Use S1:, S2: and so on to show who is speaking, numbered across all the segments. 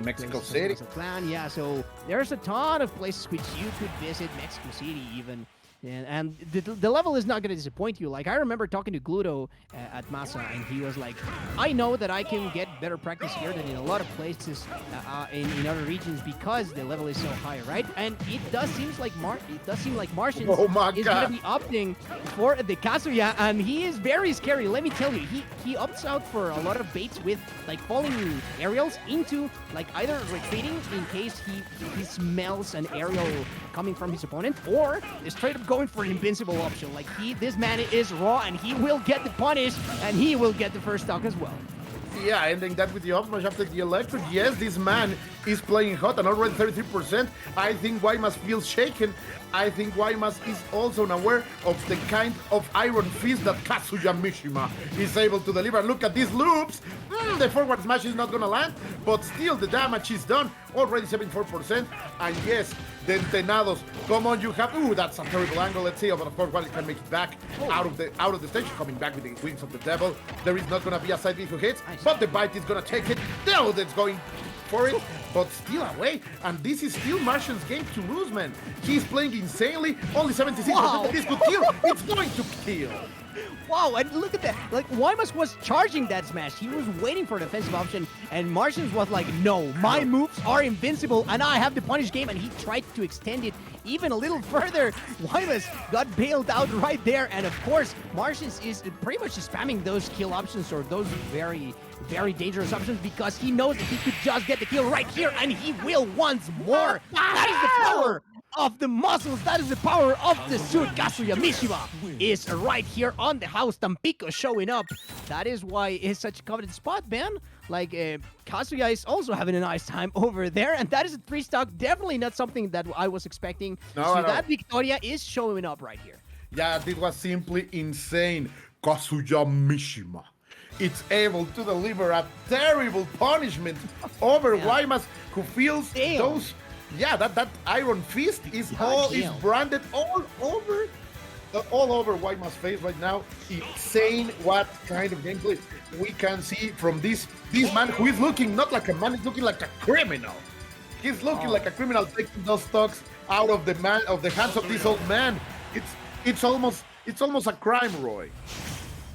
S1: Mexico City.
S2: Clan. Yeah, so there's a ton of places which you could visit, Mexico City even. And the level is not going to disappoint you. Like, I remember talking to Gluto at Massa, and he was like, I know that I can get better practice here than in a lot of places in other regions because the level is so high, right? And it does seem like Marshens is going to be opting for the Kazuya, and he is very scary. Let me tell you, he opts out for a lot of baits with, like, falling aerials into, like, either retreating in case he smells an aerial coming from his opponent, or straight up going for an invincible option. Like, this man is raw, and he will get the punish, and he will get the first stock as well.
S1: Yeah, ending that with the up smash after the electric. Yes, this man is playing hot and already 33%. I think Waymas feels shaken. I think Waymas is also unaware of the kind of iron fist that Kazuya Mishima is able to deliver. Look at these loops. The forward smash is not gonna land, but still the damage is done. Already 74%. And yes, the Entenados. Come on, you have. Ooh, that's a terrible angle. Let's see. But of course, Wario can make it back out of the stage, coming back with the wings of the devil. There is not gonna be a side B who hits, but the bite is gonna take it. Now that's going for it, but still away. And this is still Marshens' game to lose, man. He's playing insanely. Only 76% of this could kill. It's going to kill.
S2: Wow, and look at that. Like, Waymas was charging that smash. He was waiting for a defensive option, and Marshens was like, no, my moves are invincible, and I have the punish game, and he tried to extend it even a little further. Waymas got bailed out right there, and of course, Marshens is pretty much spamming those kill options, or those very, very dangerous options, because he knows that he could just get the kill right here, and he will once more. That is the power of the muscles. That is the power of the suit. Kazuya Mishima is right here on the house. Tampico showing up. That is why it's such a coveted spot, man. Like, Kazuya is also having a nice time over there, and that is a 3-stock. Definitely not something that I was expecting. That Victoria is showing up right here.
S1: Yeah, this was simply insane. Kazuya Mishima. It's able to deliver a terrible punishment over Waymas, who feels those. Yeah, that iron fist is branded all over Waymas' face right now. Insane what kind of gameplay we can see from this man, who is looking not like a man, he's looking like a criminal. He's looking like a criminal, taking those stocks out of the hands of this old man. It's almost a crime, Roy.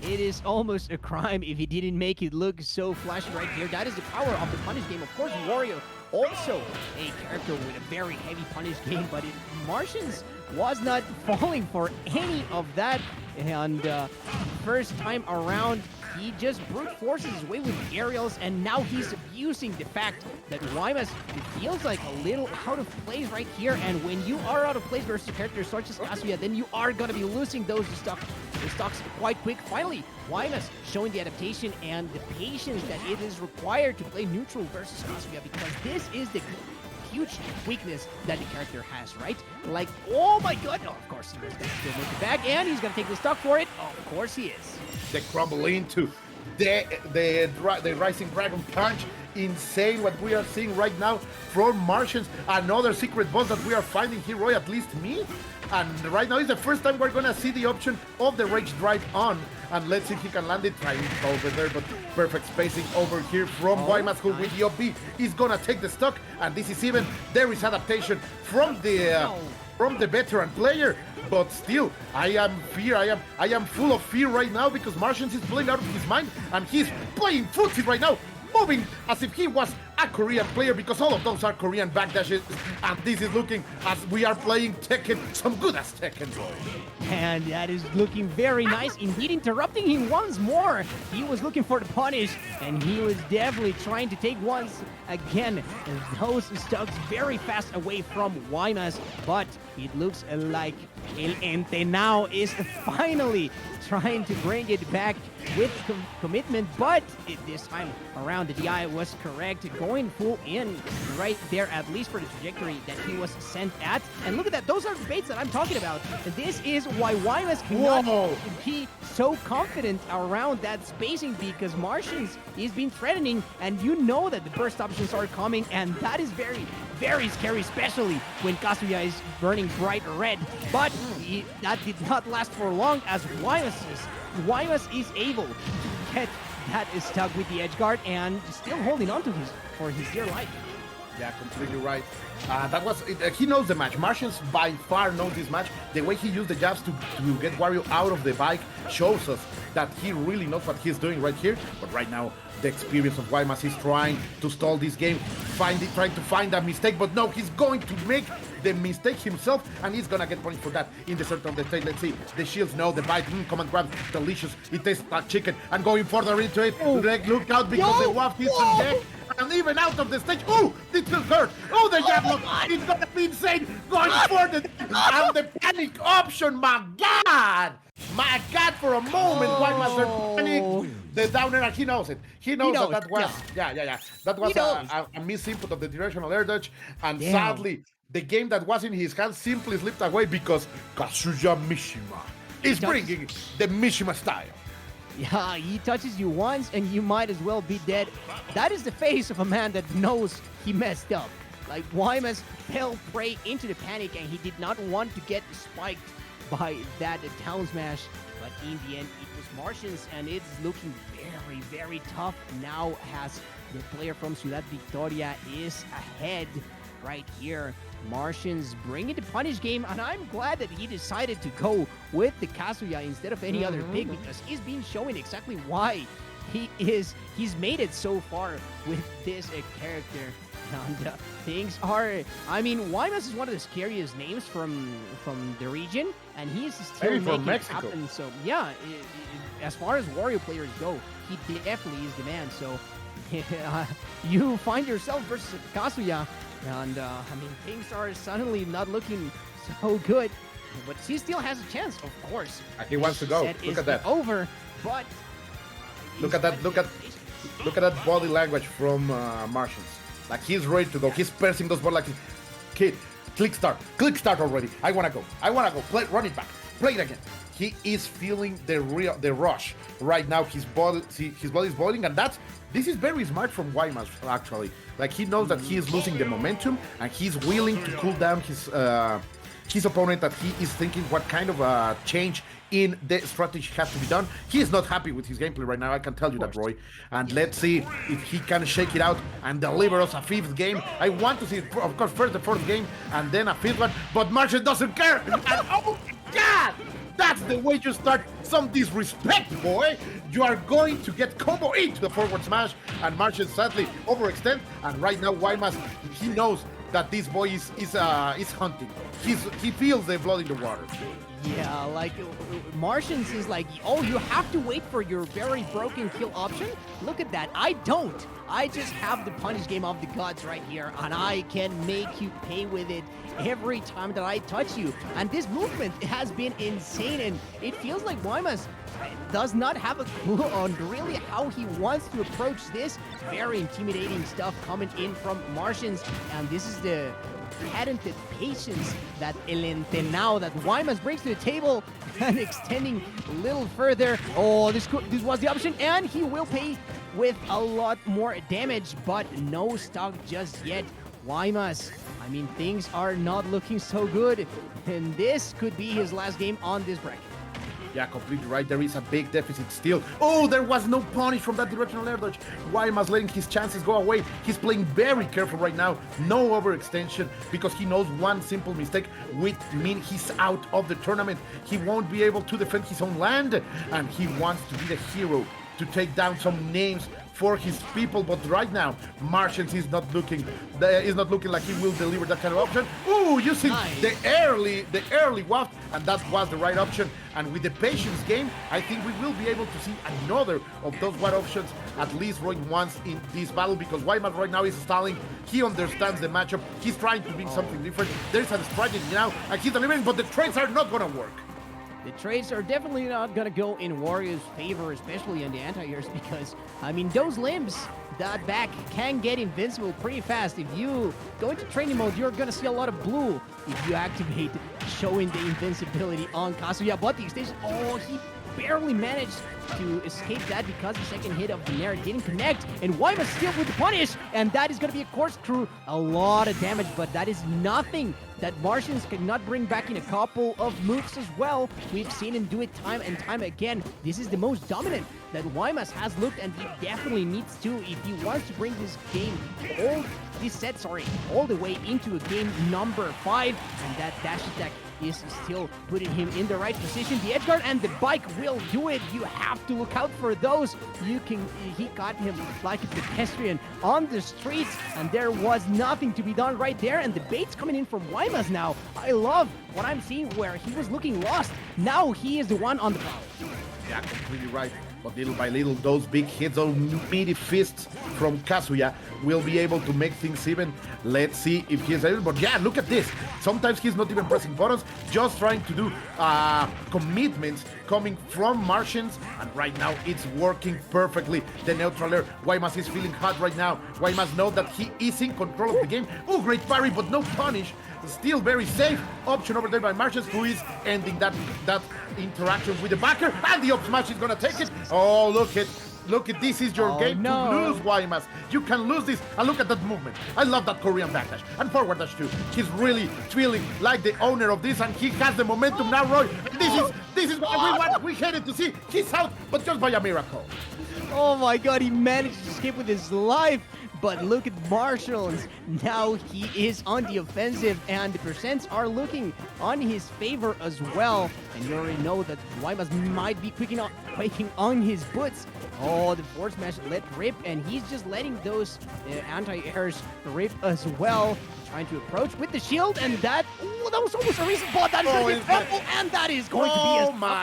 S2: It is almost a crime if he didn't make it look so flashy right here. That is the power of the punish game. Of course, Wario, also a character with a very heavy punish game, but Marshens was not falling for any of that. And first time around, he just brute forces his way with aerials, and now he's abusing the fact that Waymas feels like a little out of place right here. And when you are out of place versus characters such as Kazuya, then you are going to be losing those stocks quite quick. Finally, Waymas showing the adaptation and the patience that it is required to play neutral versus Kazuya, because this is the huge weakness that the character has, right? Like, oh my god, of course he's going to still make it back, and he's going to take the stock for it. Of course he is.
S1: The crumble into the Rising Dragon Punch. Insane what we are seeing right now from Marshens. Another secret boss that we are finding here, Roy, at least me. And right now is the first time we're gonna see the option of the Rage Drive on. And let's see if he can land it. Trying over there, but perfect spacing over here from Waymas, who with the OP is gonna take the stock. And this is even, there is adaptation from the veteran player. But still, I am full of fear right now, because Marshens is playing out of his mind, and he's playing footsie right now, moving as if he was a Korean player, because all of those are Korean backdashes, and this is looking as we are playing Tekken, some good as Tekken.
S2: And that is looking very nice, indeed, interrupting him once more. He was looking for the punish, and he was definitely trying to take once again those stocks very fast away from Waymas, but it looks like El Ente now is finally trying to bring it back with commitment, but this time around the DI was correct, going full in right there, at least for the trajectory that he was sent at. And look at that, those are the baits that I'm talking about. This is why Waymas cannot be so confident around that spacing, because Marshens is being threatening, and you know that the burst options are coming, and that is very, very scary, especially when Kazuya is burning bright red. But that did not last for long, as Waymas is able to get that is stuck with the edge guard and still holding on to for his dear life.
S1: Yeah, completely right. That was he knows the match. Marshens by far knows this match. The way he used the jabs to get Wario out of the bike shows us that he really knows what he's doing right here. But right now, the experience of Waymas is trying to stall this game, trying to find a mistake. But no, he's going to make the mistake himself, and he's gonna get punished for that in the center of the stage. Let's see. The shields know the bite. Command grab, delicious. It tastes like chicken. And going further into it. Look out because the waft hits him deck. And even out of the stage. Oh, this will hurt. Oh, the jab lock. It's gonna be insane. Going for the and the panic option. My God, for a moment, Waymas panic. The down air, he knows it. He knows that was, yeah. That was a misinput of the directional air dodge. And sadly, the game that was in his hands simply slipped away because Kazuya Mishima is bringing the Mishima style.
S2: Yeah, he touches you once and you might as well be dead. That is the face of a man that knows he messed up. Like, Waymas fell prey into the panic and he did not want to get spiked by that down smash. But in the end, it was Marshens, and it's looking very, very tough now as the player from Ciudad Victoria is ahead right here. Marshens bringing the punish game, and I'm glad that he decided to go with the Kazuya instead of any other pick, because he's been showing exactly why he's made it so far with this character. And things are, I mean, Waymas is one of the scariest names from the region, and he is still making it happen. So yeah, as far as Wario players go, he definitely is the man. So you find yourself versus Kazuya, and I mean, things are suddenly not looking so good, but he still has a chance, of course.
S1: He wants to go. Look at that.
S2: Over, but
S1: look at that. Look at that body language from Marshens. Like, he's ready to go. He's pressing those balls like, kid, click start already. I wanna go. Play, run it back. Play it again. He is feeling the rush right now. His body is boiling, and this is very smart from Waymas, actually. Like, he knows that he is losing the momentum, and he's willing to cool down his opponent. That he is thinking what kind of a change in the strategy has to be done. He is not happy with his gameplay right now, I can tell you that, Roy. And let's see if he can shake it out and deliver us a fifth game. I want to see, of course, first the fourth game and then a fifth one, but Marshens doesn't care. And oh my God! That's the way you start some disrespect, boy. You are going to get combo into the forward smash, and Marshens sadly overextend. And right now, Waymas, he knows that this boy is hunting. He feels the blood in the water.
S2: Yeah, like, Marshens is like, oh, you have to wait for your very broken kill option? Look at that. I don't. I just have the punish game of the gods right here, and I can make you pay with it every time that I touch you. And this movement has been insane, and it feels like Waymas does not have a clue on really how he wants to approach this. Very intimidating stuff coming in from Marshens, and this is the patented patience that El Entenao that Waymas brings to the table, and extending a little further. Oh, this was the option, and he will pay with a lot more damage, but no stock just yet. Waymas, I mean, things are not looking so good, and this could be his last game on this bracket.
S1: Yeah, completely right. There is a big deficit still. Oh, there was no punish from that directional air dodge. Waymas letting his chances go away. He's playing very careful right now. No overextension, because he knows one simple mistake would mean he's out of the tournament. He won't be able to defend his own land, and he wants to be the hero to take down some names for his people. But right now, Marshens is not looking like he will deliver that kind of option. Ooh, using the early waft, and that was the right option. And with the patience game, I think we will be able to see another of those watt options at least right once in this battle, because Waymas right now is stalling. He understands the matchup. He's trying to bring something different. There's a strategy now, and he's delivering, but the trades are not gonna work.
S2: The trades are definitely not going to go in Wario's favor, especially on the anti-airs, because, I mean, those limbs, that back can get invincible pretty fast. If you go into training mode, you're going to see a lot of blue if you activate, showing the invincibility on Kazuya. But the extension, oh, he barely managed to escape that because the second hit of the Nair didn't connect. And Waymas still with the punish, and that is going to be a corkscrew. A lot of damage, but that is nothing that Marshens cannot bring back in a couple of moves as well. We've seen him do it time and time again. This is the most dominant that Waymas has looked, and he definitely needs to if he wants to bring this game all the way into a game number 5. And that dash attack is still putting him in the right position. The edge guard and the bike will do it. You have to look out for those. He got him like a pedestrian on the streets, and there was nothing to be done right there. And the bait's coming in from Waymas now. I love what I'm seeing where he was looking lost. Now he is the one on the prowl.
S1: Yeah, completely right. But little by little, those big hits, those meaty fists from Kazuya will be able to make things even. Let's see if he's able. But yeah, look at this. Sometimes he's not even pressing buttons, just trying to do commitments coming from Marshens. And right now, it's working perfectly. The neutral air. Waymas is feeling hot right now. Waymas knows that he is in control of the game. Oh, great parry, but no punish. Still very safe option over there by Marshens, who is ending that interaction with the backer, and the up smash is gonna take it. Oh, look at this is your game to lose, Waymas. You can lose this, and look at that movement. I love that Korean backdash and forward dash too. He's really feeling like the owner of this, and he has the momentum now, Roy. This is what we hated to see. He's out, but just by a miracle.
S2: Oh my God, he managed to escape with his life. But look at Marshens. Now he is on the offensive, and the percents are looking on his favor as well. And you already know that Waymas might be quaking on his boots. Oh, the forward smash let rip, and he's just letting those anti-airs rip as well. Trying to approach with the shield, and that was almost a recent ball. That is going to be fumble, and that is going to be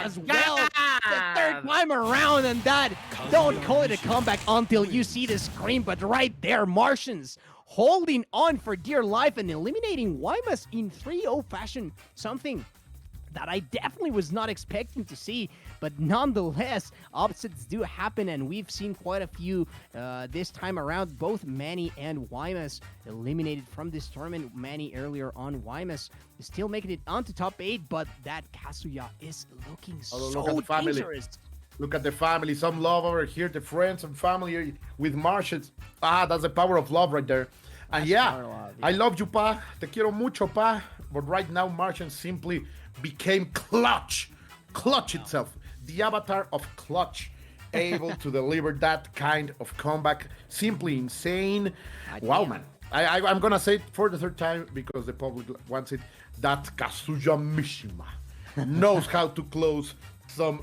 S2: as well. The third time around, and that, don't call it a comeback until you see the screen, but right there, Marshens holding on for dear life and eliminating Waymas in 3-0 fashion. Something that I definitely was not expecting to see, but nonetheless, upsets do happen, and we've seen quite a few this time around. Both Manny and Waymas eliminated from this tournament. Manny earlier on, Waymas is still making it onto top 8, but that Kazuya is looking so dangerous.
S1: Look at the family, some love over here, the friends and family with Marshens. That's the power of love right there. And yeah, I love you, pa. Te quiero mucho, pa. But right now, Marshens simply became clutch itself, the avatar of clutch, able to deliver that kind of comeback. Simply insane. Wow, man. I'm gonna say it for the third time because the public wants it. That Kazuya Mishima knows how to close some